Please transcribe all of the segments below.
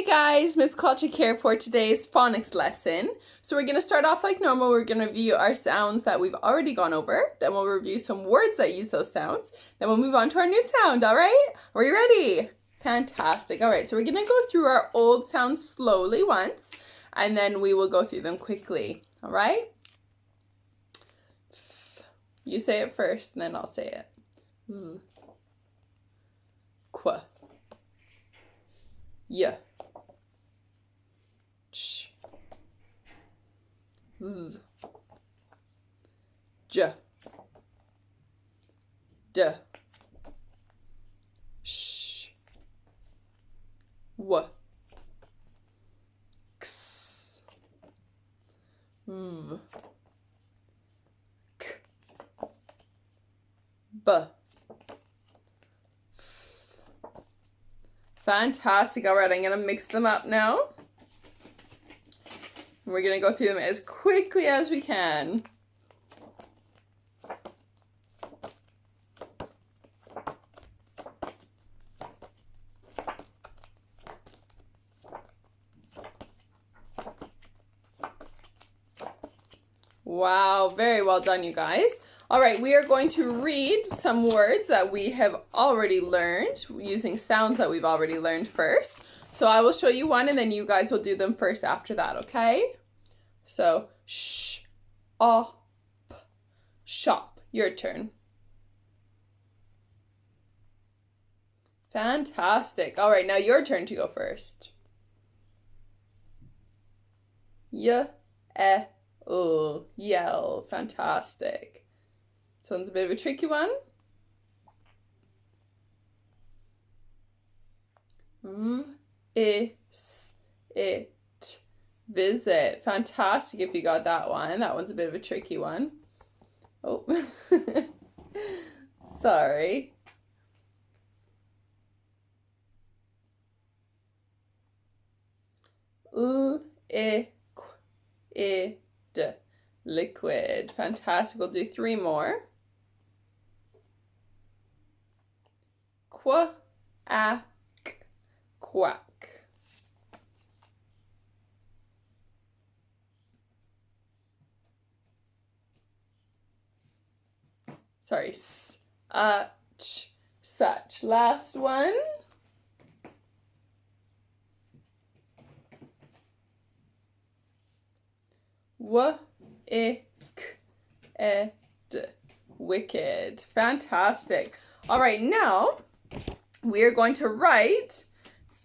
Hey guys, Miss Culture here for today's phonics lesson. So we're going to start off like normal. We're going to review our sounds that we've already gone over. Then we'll review some words that use those sounds. Then we'll move on to our new sound, all right? Are you ready? Fantastic. All right, so we're going to go through our old sounds slowly once, and then we will go through them quickly, all right? You say it first, and then I'll say it. Z. Qu. Y. Ch. Z. J. D. Sh. W. X. V. K. B. F. Fantastic. All right, I'm going to mix them up now. We're going to go through them as quickly as we can. Wow, very well done, you guys. All right, we are going to read some words that we have already learned using sounds that we've already learned first. So I will show you one and then you guys will do them first after that, okay? So, sh, op, shop. Your turn. Fantastic. All right, now your turn to go first. Y, e, l, yell. Fantastic. This one's a bit of a tricky one. V, I, s, it. Visit. Fantastic if you got that one. That one's a bit of a tricky one. Oh, sorry. Liquid. Liquid. Fantastic. We'll do three more. Quack. Quack. Sorry, such. Last one. Wicked. Fantastic. All right, now we are going to write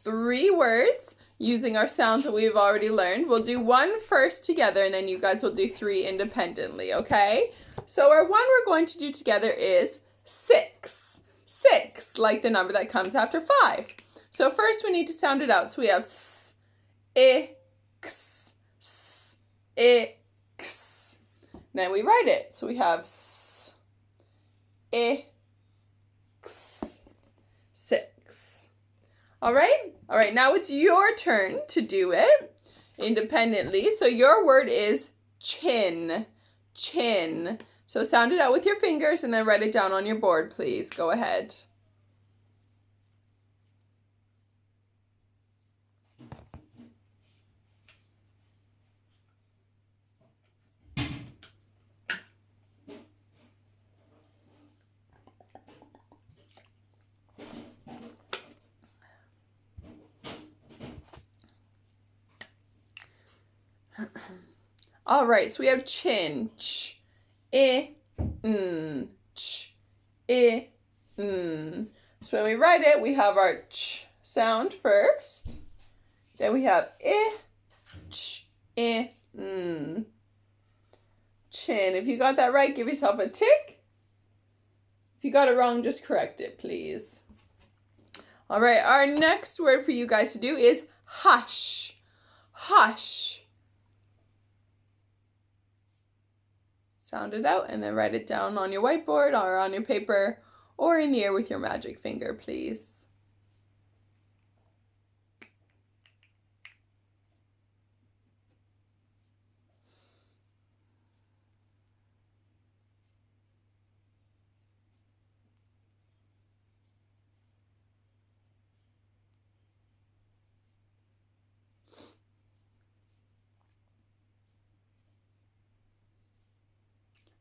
3 words using our sounds that we've already learned. We'll do one first together and then you guys will do 3 independently, okay? So our one we're going to do together is 6. 6, like the number that comes after 5. So first we need to sound it out. So we have s, x, s, x. Then we write it. So we have s, x, 6. All right? All right, now it's your turn to do it independently. So your word is chin. Chin. So sound it out with your fingers and then write it down on your board, please. Go ahead. All right, so we have chin. Ch. I, n, ch, I, n. So when we write it, we have our ch sound first. Then we have I, ch, I, n. Chin. If you got that right, give yourself a tick. If you got it wrong, just correct it, please. All right, our next word for you guys to do is hush. Hush. Sound it out and then write it down on your whiteboard or on your paper or in the air with your magic finger, please.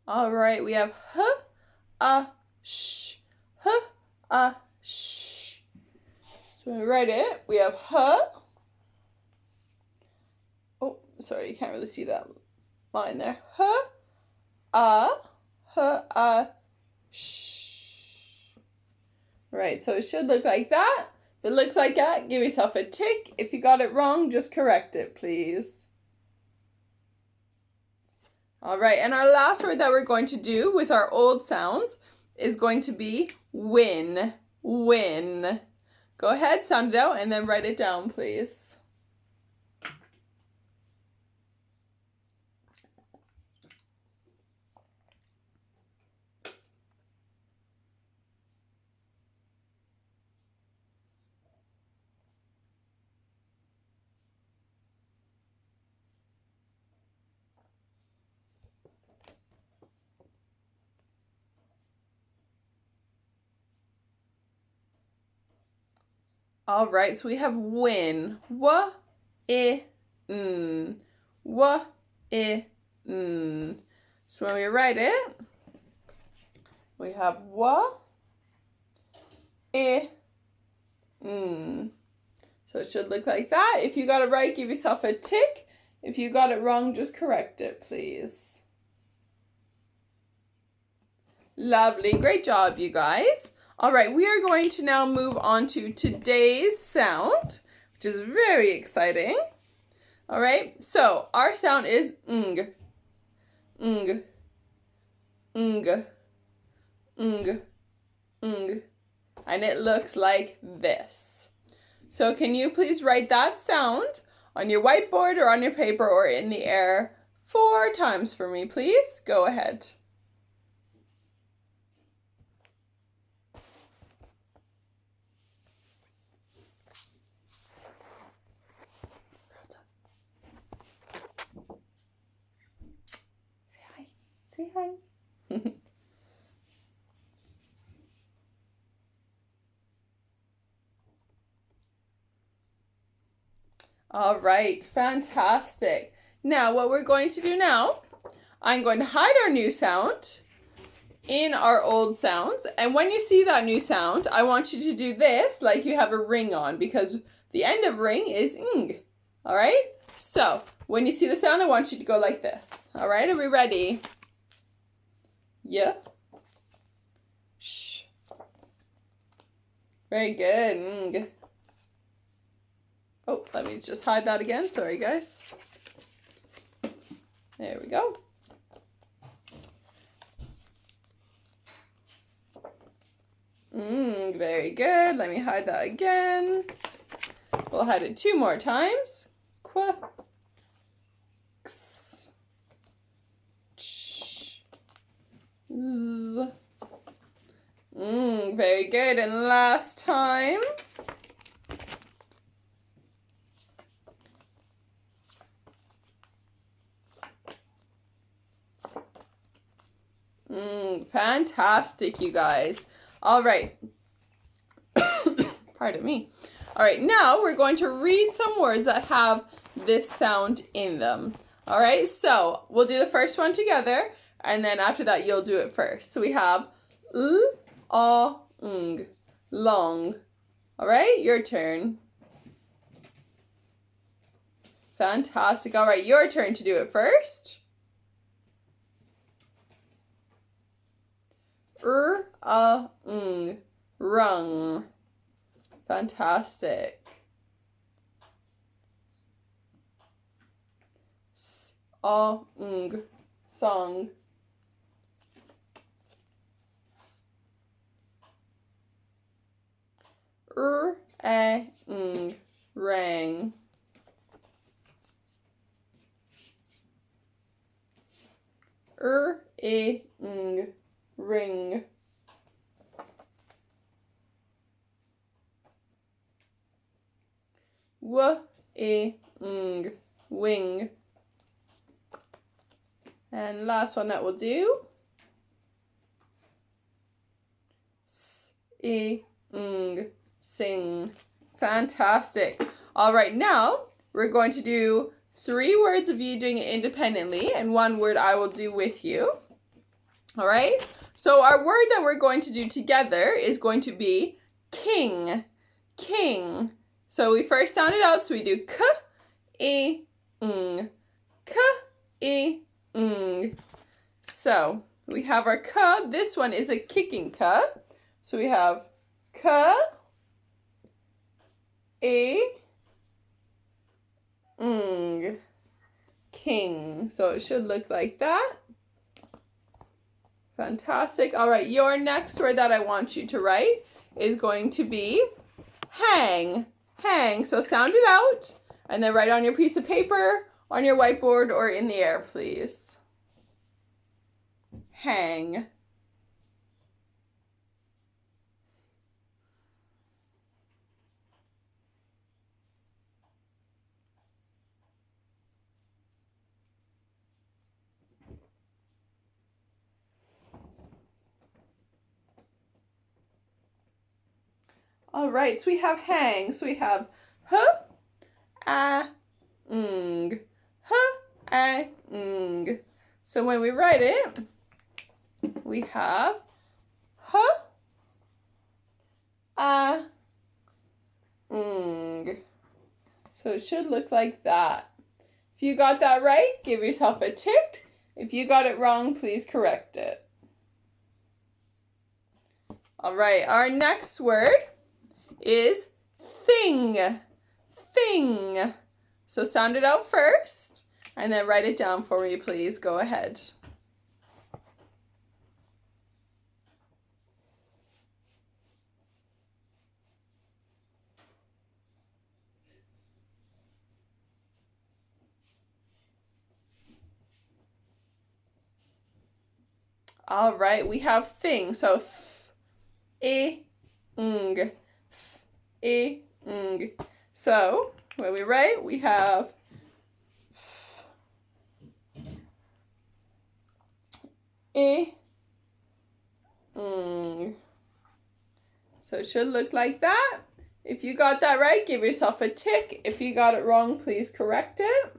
All right, we have sh, sh. So when we write it, we have Oh, sorry, you can't really see that line there. Sh. Right, so it should look like that. If it looks like that, give yourself a tick. If you got it wrong, just correct it, please. All right, and our last word that we're going to do with our old sounds is going to be win. Win. Go ahead, sound it out, and then write it down, please. All right, so we have win. W-I-N. W-I-N. So when we write it, we have W-I-N. So it should look like that. If you got it right, give yourself a tick. If you got it wrong, just correct it, please. Lovely. Great job, you guys. All right, we are going to now move on to today's sound, which is very exciting. All right, so our sound is ng, ng, ng, ng, ng, and it looks like this. So can you please write that sound on your whiteboard or on your paper or in the air 4 times for me, please? Go ahead. Say hi. All right, fantastic. Now what we're going to do now, I'm going to hide our new sound in our old sounds. And when you see that new sound, I want you to do this like you have a ring on, because the end of ring is ng. All right? So when you see the sound, I want you to go like this. All right, are we ready? Yeah. Shh. Very good. Ng. Oh, let me just hide that again. Sorry, guys. There we go. Very good. Let me hide that again. We'll hide it 2 more times. Qua. X. Ch. Z. Very good. And last time. Fantastic, you guys. All right. Pardon me. All right, now we're going to read some words that have this sound in them. All right, so we'll do the first one together, and then after that, you'll do it first. So we have l-a-ng, long. All right, your turn. Fantastic. All right, your turn to do it first. R-a-ng, rung. Fantastic. S-a-ng, song. R-a-ng, rang. R-a-ng, ring. W-a-ng, wing. And last one that we'll do. S-a-ng, sing. Fantastic. All right, now we're going to do 3 words of you doing it independently and 1 word I will do with you. All right, so our word that we're going to do together is going to be king, king. So we first sound it out, so we do k, e, ng, k, e, ng. So we have our k, this one is a kicking k. So we have k, e, ng, king. So it should look like that. Fantastic. All right, your next word that I want you to write is going to be hang, hang. So sound it out and then write on your piece of paper, on your whiteboard, or in the air, please. Hang. All right, so we have hang. So we have h, a, ng, h, a, ng. So when we write it, we have h, a, ng. So it should look like that. If you got that right, give yourself a tick. If you got it wrong, please correct it. All right, our next word is thing, thing. So sound it out first and then write it down for me, please. Go ahead. All right, we have thing. So th, ng, th, ng. So when we write, we have th, ng. So it should look like that. If you got that right, give yourself a tick. If you got it wrong, please correct it.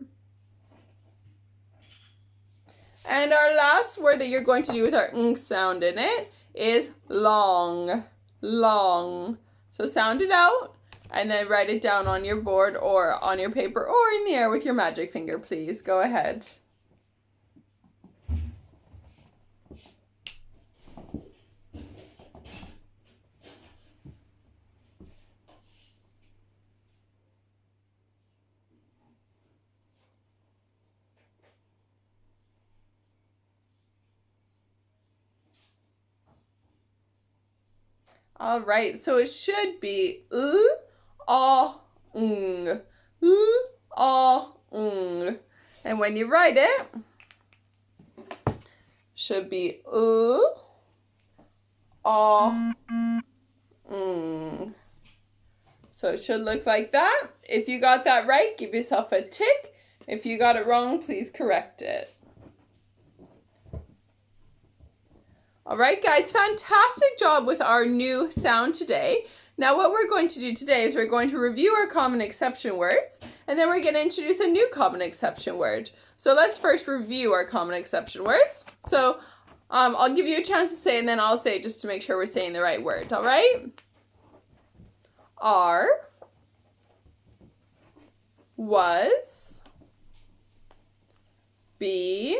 And our last word that you're going to do with our ng sound in it is long, long. So sound it out and then write it down on your board or on your paper or in the air with your magic finger, please. Go ahead. All right, so it should be a, ng, a, ng. And when you write it, should be a, ng. So it should look like that. If you got that right, give yourself a tick. If you got it wrong, please correct it. All right, guys, fantastic job with our new sound today. Now what we're going to do today is we're going to review our common exception words, and then we're going to introduce a new common exception word. So let's first review our common exception words. So I'll give you a chance to say, and then I'll say it just to make sure we're saying the right words, all right? Are, was, be,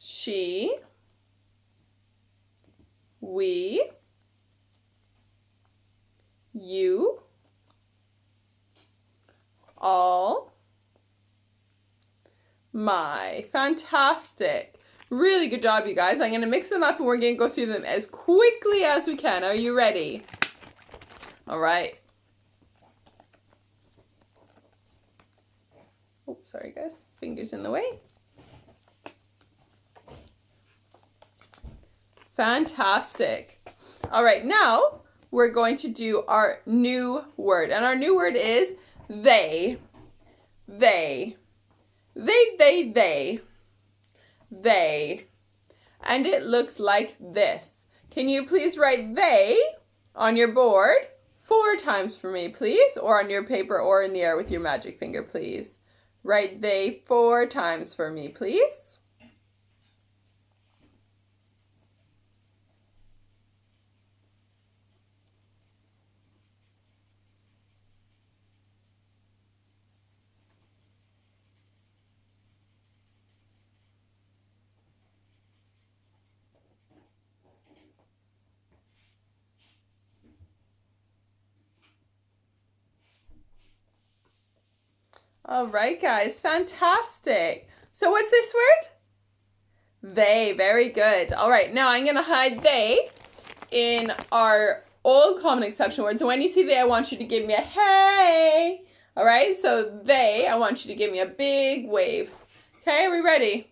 she, we, you, all, my. Fantastic. Really good job, you guys. I'm going to mix them up and we're going to go through them as quickly as we can. Are you ready? All right. Oh, sorry, guys. Fingers in the way. Fantastic. All right, now we're going to do our new word. And our new word is they. They. They. They. And it looks like this. Can you please write they on your board 4 times for me, please? Or on your paper or in the air with your magic finger, please. Write they 4 times for me, please. All right, guys, fantastic. So what's this word? They, very good. All right, now I'm gonna hide they in our old common exception words. So when you see they, I want you to give me a hey. All right, so they, I want you to give me a big wave. Okay, are we ready?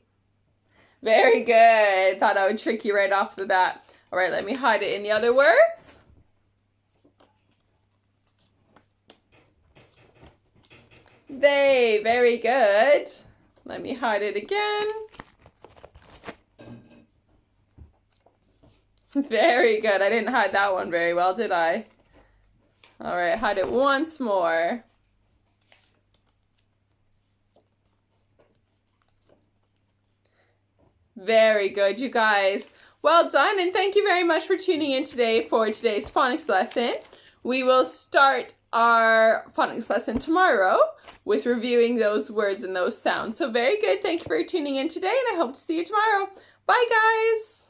Very good. Thought I would trick you right off the bat. All right, let me hide it in the other words. They, very good. Let me hide it again. Very good. I didn't hide that one very well, did I? All right, hide it once more. Very good, you guys. Well done, and thank you very much for tuning in today for today's phonics lesson. We will start our phonics lesson tomorrow with reviewing those words and those sounds. So very good. Thank you for tuning in today, and I hope to see you tomorrow. Bye, guys.